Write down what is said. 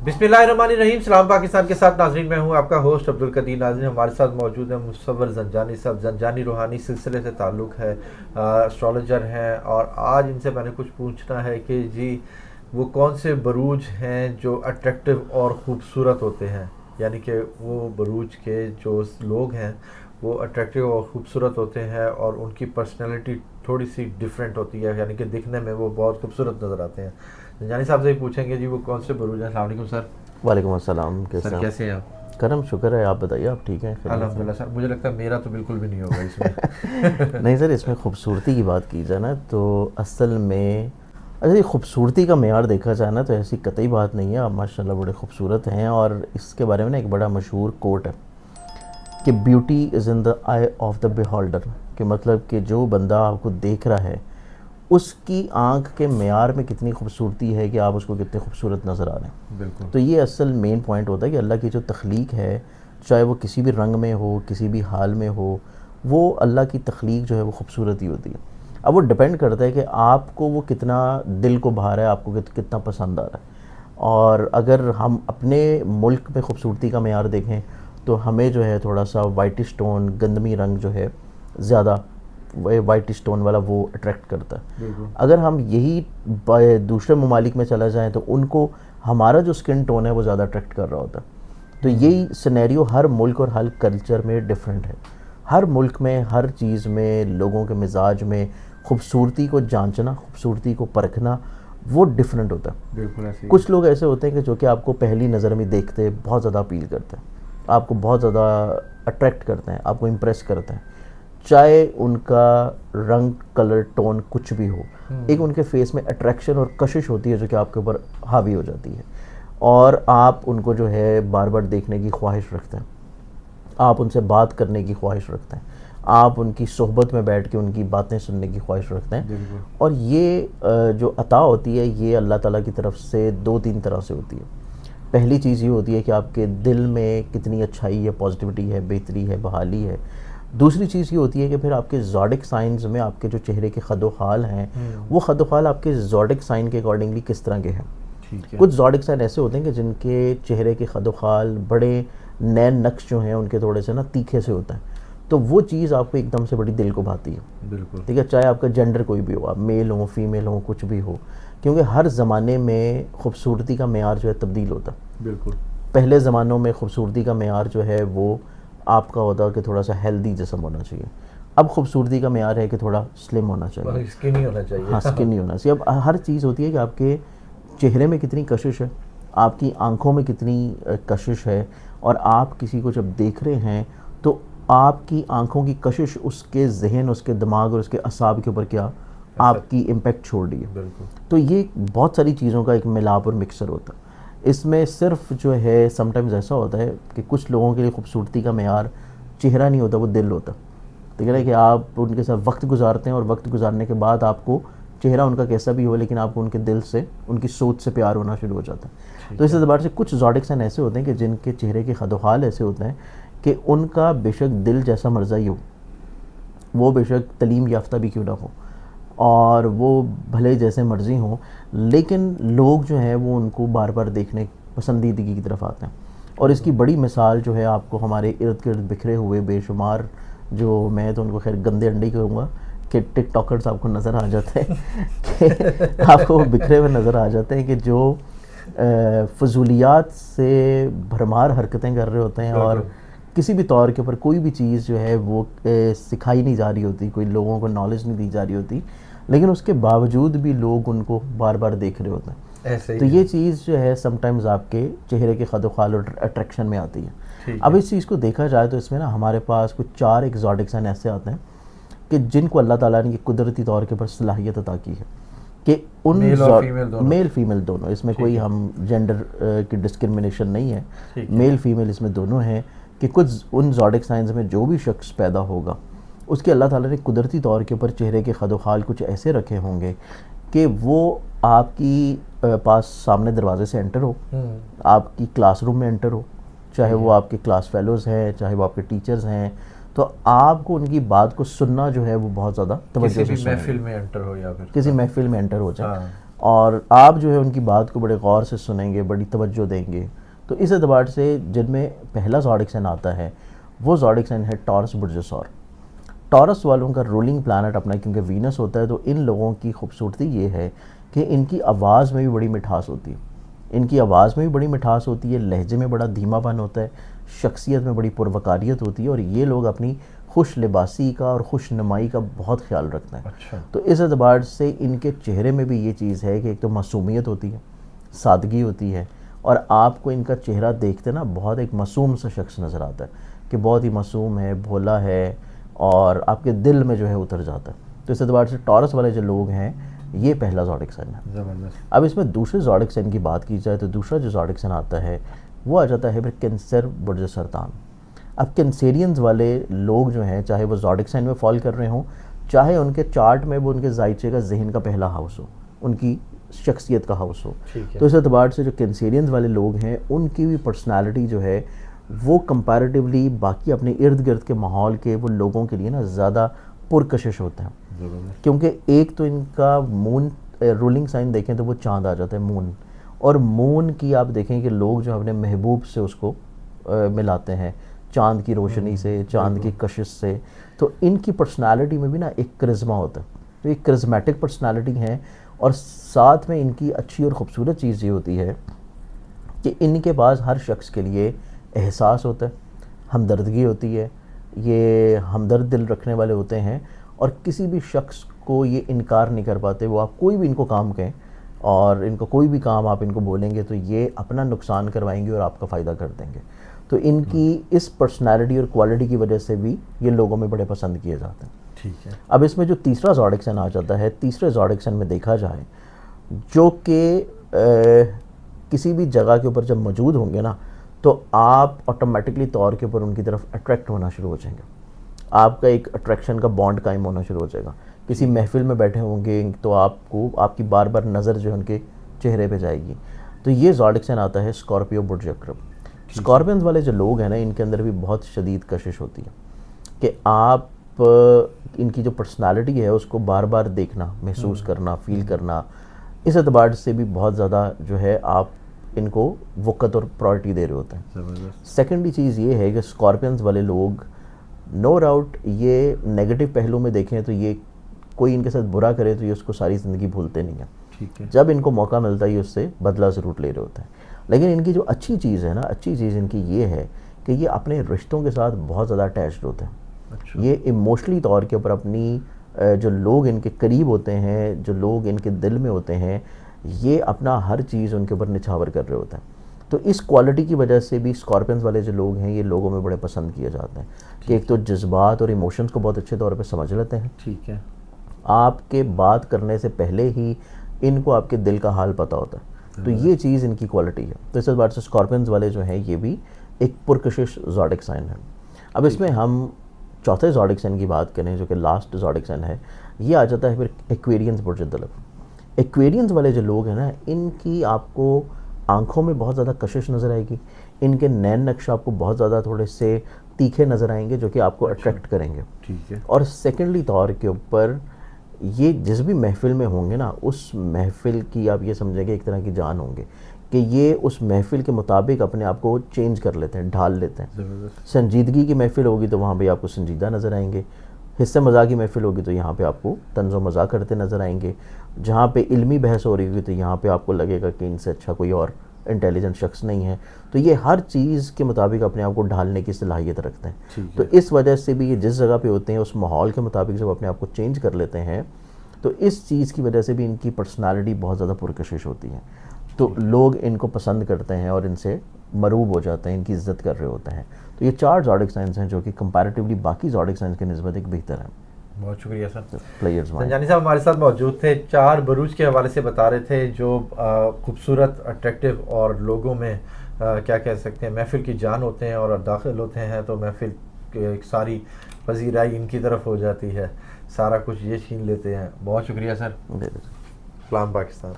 बिस्मिल्लाहिर्रहमानिर्रहीम। सलाम पाकिस्तान के साथ नाज़रीन, मैं हूं आपका होस्ट अब्दुल कदीर। नाज़रीन, हमारे साथ मौजूद है मुसव्वर ज़ंजानी साहब। ज़ंजानी रूहानी सिलसिले से ताल्लुक़ है, एस्ट्रोलॉजर हैं, और आज इनसे मैंने कुछ पूछना है कि जी वो कौन से बरूज हैं जो अट्रैक्टिव और ख़ूबसूरत होते हैं, यानी कि वो बरूज के जो लोग हैं वो अट्रैक्टिव और ख़ूबसूरत होते हैं और उनकी पर्सनैलिटी थोड़ी सी डिफरेंट होती है, यानी कि दिखने में वो बहुत खूबसूरत नज़र आते हैं। जानी साहब से ही पूछेंगे जी वो कौन से बरूज हैं। अस्सलाम वालेकुम सर। वालेकुम अस्सलाम। कैसे हैं आप? करम शुक्र है, आप बताइए आप ठीक हैं? अल्हम्दुलिल्लाह सर। मुझे लगता है मेरा तो बिल्कुल भी नहीं होगा इसमें। नहीं सर, इसमें खूबसूरती की बात की जाए ना तो असल में अच्छा, ये खूबसूरती का मेयार देखा जाए ना तो ऐसी कतई बात नहीं है। आप माशाल्लाह बड़े खूबसूरत हैं, और इसके बारे में ना एक बड़ा मशहूर कोट है कि beauty is in the I of the beholder, कि मतलब कि जो बंदा आपको देख रहा है उसकी आंख के मेयार में कितनी खूबसूरती है कि आप उसको कितने खूबसूरत नज़र आ रहे हैं। बिल्कुल। तो ये असल मेन पॉइंट होता है कि अल्लाह की जो तख्लीक है, चाहे वो किसी भी रंग में हो, किसी भी हाल में हो, वो अल्लाह की तख्लीक जो है वो खूबसूरत ही होती है। अब वो डिपेंड करता है कि आपको वो कितना दिल को भा रहा है, आपको कितना पसंद आ रहा है। और अगर हम अपने मुल्क में खूबसूरती का मेयार देखें तो हमें जो है थोड़ा सा वाइटिश टोन, गंदमी रंग जो है ज़्यादा वाइट स्टोन वाला वो अट्रैक्ट करता है। अगर हम यही दूसरे ममालिक में चला जाएं तो उनको हमारा जो स्किन टोन है वो ज़्यादा अट्रैक्ट कर रहा होता है। तो यही सिनेरियो हर मुल्क और हर कल्चर में डिफरेंट है। हर मुल्क में, हर चीज़ में, लोगों के मिजाज में खूबसूरती को जांचना, खूबसूरती को परखना वो डिफरेंट होता है। बिल्कुल ऐसे। कुछ लोग ऐसे होते हैं कि जो कि आपको पहली नज़र में देखते बहुत ज़्यादा अपील करते हैं, आपको बहुत ज़्यादा अट्रैक्ट करते हैं, आपको इम्प्रेस करते हैं, चाहे उनका रंग, कलर, टोन कुछ भी हो। एक उनके फेस में अट्रैक्शन और कशिश होती है जो कि आपके ऊपर हावी हो जाती है, और आप उनको जो है बार बार देखने की ख्वाहिश रखते हैं, आप उनसे बात करने की ख्वाहिश रखते हैं, आप उनकी सोहबत में बैठ के उनकी बातें सुनने की ख्वाहिश रखते हैं। और ये जो अता होती है ये अल्लाह ताला की तरफ से 2-3 तरह से होती है। पहली चीज़ ये होती है कि आपके दिल में कितनी अच्छाई है, पॉजिटिविटी है, बेहतरी है, बहाली है। दूसरी चीज़ ये होती है कि फिर आपके ज़ोडिक साइंस में आपके जो चेहरे के खदोखाल हैं वो खदोखाल आपके ज़ोडिक साइन के अकॉर्डिंगली किस तरह के हैं। कुछ ज़ोडिक साइन ऐसे होते हैं कि जिनके चेहरे के खदोखाल बड़े नैन नक्श जो हैं उनके थोड़े से ना तीखे से होता है, तो वो चीज़ आपको एकदम से बड़ी दिल को भाती है। बिल्कुल। ठीक है, चाहे आपका जेंडर कोई भी हो, आप मेल हो, फीमेल हो, कुछ भी हो, क्योंकि हर ज़माने में खूबसूरती का मेयार जो है तब्दील होता है। बिल्कुल। पहले ज़मानों में खूबसूरती का मेयार जो है वो आपका होता है कि थोड़ा सा हेल्दी जिस्म होना चाहिए। अब खूबसूरती का मेयार है कि थोड़ा स्लिम होना चाहिए, स्किनी होना चाहिए। हाँ, स्किनी होना चाहिए। अब हर चीज़ होती है कि आपके चेहरे में कितनी कशिश है, आपकी आंखों में कितनी कशिश है, और आप किसी को जब देख रहे हैं तो आपकी आंखों की कशिश उसके जहन, उसके दिमाग और उसके असाब के ऊपर क्या आपकी इम्पेक्ट छोड़ रही है। तो ये बहुत सारी चीज़ों का एक मिलाप और मिक्सर होता है। इसमें सिर्फ जो है समटाइम्स ऐसा होता है कि कुछ लोगों के लिए खूबसूरती का मेयार चेहरा नहीं होता, वो दिल होता। ठीक है ना, कि आप उनके साथ वक्त गुजारते हैं और वक्त गुजारने के बाद आपको चेहरा उनका कैसा भी हो लेकिन आपको उनके दिल से, उनकी सोच से प्यार होना शुरू हो जाता है। तो इस एतबार से कुछ ज़ोडिक साइन ऐसे होते हैं कि जिनके चेहरे के खदोहाल ऐसे होते हैं कि उनका बेशक दिल जैसा मर्ज़ाई हो, वो बेशक तलीम याफ्ता भी क्यों ना हो, और वो भले जैसे मर्ज़ी हों, लेकिन लोग जो हैं वो उनको बार बार देखने पसंदीदगी की तरफ आते हैं। और इसकी बड़ी मिसाल जो है आपको हमारे इर्द गिर्द बिखरे हुए बेशुमार, जो मैं तो उनको खैर गंदे अंडे कहूँगा, कि टिकटॉकर्स आपको नज़र आ जाते हैं कि आपको बिखरे हुए नज़र आ जाते हैं कि जो फजूलियात से भरमार हरकतें कर रहे होते हैं, और किसी भी तौर के ऊपर कोई भी चीज़ जो है वो सिखाई नहीं जा रही होती, कोई लोगों को नॉलेज नहीं दी जा रही होती, लेकिन उसके बावजूद भी लोग उनको बार बार देख रहे होते हैं। तो ये चीज़ जो है समटाइम्स आपके चेहरे के खदोखाल और अट्रैक्शन में आती है। अब इस चीज़ को देखा जाए तो इसमें ना हमारे पास कुछ 4 एक्सोटिक साइन ऐसे आते हैं कि जिनको अल्लाह ताला ने कुदरती तौर के ऊपर सलाहियत अता की है कि उन मेल फीमेल दोनों, इसमें कोई हम जेंडर की डिस्क्रिमिनेशन नहीं है, मेल फीमेल इसमें दोनों हैं, कि कुछ उन ज़ोडिक साइंस में जो भी शख्स पैदा होगा उसके अल्लाह ताला ने कुदरती तौर के ऊपर चेहरे के खदोखाल कुछ ऐसे रखे होंगे कि वो आपकी पास सामने दरवाजे से एंटर हो, आपकी क्लासरूम में एंटर हो, चाहे वो आपके क्लास फेलोज़ हैं, चाहे वो आपके टीचर्स हैं, तो आपको उनकी बात को सुनना जो है वो बहुत ज़्यादा तवज्जो से महफिल में एंटर हो या फिर किसी महफिल में एंटर हो जाए, اور آپ جو ہے ان کی بات کو بڑے غور سے سنیں گے, بڑی توجہ دیں گے. تو اس اعتبار سے جن میں پہلا زوڈک سائن آتا ہے وہ زوڈک سائن ہے ٹورس برج سور. ٹورس والوں کا رولنگ پلانٹ اپنا کیونکہ وینس ہوتا ہے, تو ان لوگوں کی خوبصورتی یہ ہے کہ ان کی آواز میں بھی بڑی مٹھاس ہوتی ہے. ان کی آواز میں بھی بڑی مٹھاس ہوتی ہے, لہجے میں بڑا دھیما پن ہوتا ہے, شخصیت میں بڑی پروکاریت ہوتی ہے, اور یہ لوگ اپنی خوش لباسی کا اور خوش نمائی کا بہت خیال رکھتے ہیں. اچھا. تو اس اعتبار سے ان کے چہرے میں بھی یہ چیز ہے کہ ایک تو معصومیت ہوتی ہے, سادگی ہوتی ہے, اور آپ کو ان کا چہرہ دیکھتے نا بہت ایک معصوم سا شخص نظر آتا ہے کہ بہت ہی معصوم ہے, بھولا ہے, اور آپ کے دل میں جو ہے اتر جاتا ہے. تو اس اعتبار سے ٹورس والے جو لوگ ہیں یہ پہلا زوڈک سائن ہے. زبردست. اب اس میں دوسرے زوڈک سائن کی بات کی جائے تو دوسرا جو زوڈک سائن آتا ہے وہ آ جاتا ہے پھر کینسر برج سرطان. اب کینسیرینز والے لوگ جو ہیں, چاہے وہ زوڈک سائن میں فال کر رہے ہوں, چاہے ان کے چارٹ میں وہ ان کے ذائچے کا ذہن کا پہلا ہاؤس ہو, ان کی شخصیت کا ہاؤس ہو, تو اس اعتبار سے جو کینسیرینز والے لوگ ہیں ان کی بھی پرسنالٹی جو ہے وہ کمپیریٹیولی باقی اپنے ارد گرد کے ماحول کے وہ لوگوں کے لیے نا زیادہ پرکشش ہوتے ہیں. کیونکہ ایک تو ان کا مون رولنگ سائن دیکھیں تو وہ چاند آ جاتا ہے, مون, اور مون کی آپ دیکھیں کہ لوگ جو اپنے محبوب سے اس کو ملاتے ہیں, چاند کی روشنی سے, چاند کی کشش سے. تو ان کی پرسنالٹی میں بھی نا ایک کرزما ہوتا ہے, تو ایک کرزمیٹک پرسنالٹی ہے. اور ساتھ میں ان کی اچھی اور خوبصورت چیز یہ ہوتی ہے کہ ان کے پاس ہر شخص کے لیے احساس ہوتا ہے, ہمدردگی ہوتی ہے, یہ ہمدرد دل رکھنے والے ہوتے ہیں, اور کسی بھی شخص کو یہ انکار نہیں کر پاتے. وہ آپ کوئی بھی ان کو کام کہیں اور ان کو کوئی بھی کام آپ ان کو بولیں گے تو یہ اپنا نقصان کروائیں گے اور آپ کا فائدہ کر دیں گے. تو ان کی اس پرسنالٹی اور کوالٹی کی وجہ سے بھی یہ لوگوں میں بڑے پسند کیے جاتے ہیں. ٹھیک ہے. اب اس میں جو تیسرا زوڈک سائن آ جاتا ہے, تیسرے زوڈک سائن میں دیکھا جائے جو کہ کسی بھی جگہ کے اوپر جب موجود ہوں گے نا تو آپ آٹومیٹکلی طور کے اوپر ان کی طرف اٹریکٹ ہونا شروع ہو جائیں گے. آپ کا ایک اٹریکشن کا بانڈ قائم ہونا شروع ہو جائے گا. کسی محفل میں بیٹھے ہوں گے تو آپ کی بار بار نظر جو ہے ان کے چہرے پہ جائے گی. تو یہ زوڈک سائن آتا ہے اسکارپیو برج عقرب. اسکارپینز والے جو لوگ ہیں نا ان کے اندر بھی بہت شدید کشش ہوتی ہے کہ آپ ان کی جو پرسنالٹی ہے اس کو بار بار دیکھنا, محسوس کرنا, فیل کرنا, اس اعتبار سے بھی بہت زیادہ جو ہے آپ ان کو وقت اور پرائرٹی دے رہے ہوتے ہیں. سیکنڈلی چیز یہ ہے کہ اسکارپینز والے لوگ نو ڈاؤٹ یہ نیگیٹو پہلو میں دیکھیں تو یہ کوئی ان کے ساتھ برا کرے تو یہ اس کو ساری زندگی بھولتے نہیں ہیں. ٹھیک ہے. جب ان کو موقع ملتا ہے یہ اس سے بدلہ ضرور لے رہے ہوتے ہیں. لیکن ان کی جو اچھی چیز ہے نا, اچھی چیز ان کی یہ ہے کہ یہ اپنے رشتوں کے ساتھ بہت زیادہ اٹیچڈ ہوتے ہیں. یہ ایموشنلی طور کے اوپر اپنی جو لوگ ان کے قریب ہوتے ہیں, جو لوگ ان کے دل میں ہوتے ہیں, یہ اپنا ہر چیز ان کے اوپر نچھاور کر رہے ہوتے ہیں. تو اس کوالٹی کی وجہ سے بھی اسکارپینز والے جو لوگ ہیں یہ لوگوں میں بڑے پسند کیے جاتے ہیں کہ ایک تو جذبات اور ایموشنز کو بہت اچھے طور پہ سمجھ لیتے ہیں. ٹھیک ہے. آپ کے بات کرنے سے پہلے ہی ان کو آپ کے دل کا حال پتہ ہوتا ہے. تو یہ چیز ان کی کوالٹی ہے. تو اس بات سے اسکارپینز والے جو ہیں یہ بھی ایک پرکشش زوڈک سائن ہے. اب اس میں ہم چوتھے زوڈک سائن کی بات کریں جو کہ لاسٹ زوڈک سائن ہے, یہ آ جاتا ہے پھر ایکویرینز برج دلو. ایکویرینز والے جو لوگ ہیں نا ان کی آپ کو آنکھوں میں بہت زیادہ کشش نظر آئے گی. ان کے نین نقش آپ کو بہت زیادہ تھوڑے سے تیکھے نظر آئیں گے جو کہ آپ کو اٹریکٹ کریں گے. ٹھیک ہے. اور سیکنڈلی طور کے اوپر یہ جس بھی محفل میں ہوں گے نا اس محفل کی آپ یہ سمجھیں کہ ایک طرح کی جان ہوں گے کہ یہ اس محفل کے مطابق اپنے آپ کو چینج کر لیتے ہیں, ڈھال لیتے ہیں. سنجیدگی کی محفل ہوگی تو وہاں پہ آپ کو سنجیدہ نظر آئیں گے. حصہ مزاح کی محفل ہوگی تو یہاں پہ آپ کو طنز و مزاح کرتے نظر آئیں گے. جہاں پہ علمی بحث ہو رہی ہوگی تو یہاں پہ آپ کو لگے گا کہ ان سے اچھا کوئی اور انٹیلیجنٹ شخص نہیں ہے. تو یہ ہر چیز کے مطابق اپنے آپ کو ڈھالنے کی صلاحیت رکھتے ہیں. تو اس وجہ سے بھی یہ جس جگہ پہ ہوتے ہیں اس ماحول کے مطابق جب اپنے آپ کو چینج کر لیتے ہیں تو اس چیز کی وجہ سے بھی ان کی پرسنالٹی بہت زیادہ پرکشش ہوتی ہے. تو لوگ ان کو پسند کرتے ہیں اور ان سے مروب ہو جاتے ہیں, ان کی عزت کر رہے ہوتے ہیں. تو یہ 4 زوڈک سائنس ہیں جو کہ کمپیریٹیولی باقی زوڈک سائنس کے نسبت ایک بہتر ہیں. بہت شکریہ سر. پلیئرز سنجانی صاحب ہمارے ساتھ موجود تھے, 4 بروج کے حوالے سے بتا رہے تھے جو خوبصورت, اٹریکٹیو اور لوگوں میں کیا کہہ سکتے ہیں محفل کی جان ہوتے ہیں, اور داخل ہوتے ہیں تو محفل ایک ساری پذیرائی ان کی طرف ہو جاتی ہے, سارا کچھ یہ چھین لیتے ہیں. بہت شکریہ سر. میں سلام پاکستان.